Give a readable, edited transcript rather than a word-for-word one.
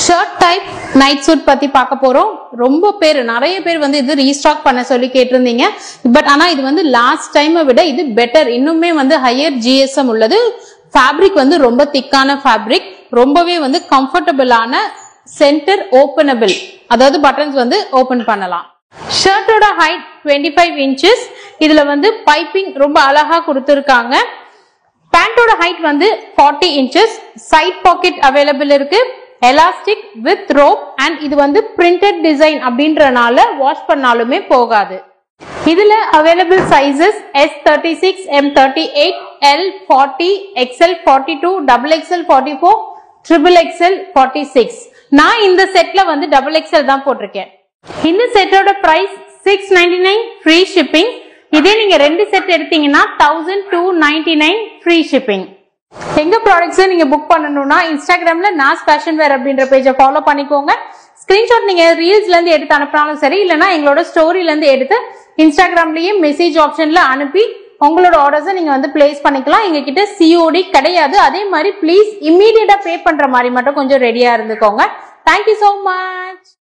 Shirt type night suit பத்தி பார்க்க போறோம். நிறைய பேர் வந்து இது ரீஸ்டாக் பண்ண சொல்லி கேட்டிருந்தீங்க. பட் ஆனா இது வந்து லாஸ்ட் டைமை விட இது பெட்டர், இன்னுமே வந்து ஹையர் ஜிஎஸ்எம் உள்ளது. ஃபேப்ரிக் வந்து ரொம்ப திக்கான ஃபேப்ரிக், ரொம்பவே வந்து கம்ஃபர்டபுளான, சென்டர் ஓபனபிள், அதாவது பட்டன்ஸ் வந்து ஓபன் பண்ணலாம். ஷர்ட்டோட ஹைட் 25 inches. இதுல வந்து பைப்பிங் ரொம்ப அழகா கொடுத்திருக்காங்க. பேண்டோட ஹைட் வந்து 40 inches. சைட் பாக்கெட் அவைலபிள் இருக்கு. எலாஸ்டிக் வித் ரோப் அண்ட் இது வந்து பிரிண்டட் டிசைன் அப்படின்றனால வாஷ் பண்ணாலுமே போகாது. இதுல available sizes S36, M38, L40, XL42, XXL 44, XXL 46. நான் இந்த செட்ல வந்து XXL தான் போட்டிருக்கேன். இந்த செட்டோட பிரைஸ் 699 ஃப்ரீ ஷிப்பிங். இதே நீங்க ரெண்டு செட் எடுத்தீங்கன்னா 1299 ஃப்ரீ ஷிப்பிங். எங்க ப்ராடக்ட்ஸ் நீங்க புக் பண்ணணும்னா இன்ஸ்டாகிராம்ல நாஸ் ஃபேஷன் வேர் அப்படின்ற பேஜை ஃபாலோ பண்ணிக்கோங்க. ஸ்கிரீன்ஷாட் நீங்க ரீல்ஸ்ல இருந்து எடுத்து அனுப்பினாலும் சரி, இல்லைன்னா எங்களோட ஸ்டோரியில இருந்து எடுத்து இன்ஸ்டாகிராம்லயே மெசேஜ் ஆப்ஷன்ல அனுப்பி உங்களோட ஆர்டர்ஸை நீங்க வந்து பிளேஸ் பண்ணிக்கலாம். எங்க கிட்ட COD கிடையாது. அதே மாதிரி ப்ளீஸ் இம்மீடியட்டா பே பண்ற மாதிரி மட்டும் கொஞ்சம் ரெடியா இருந்துக்கோங்க. Thank you so much.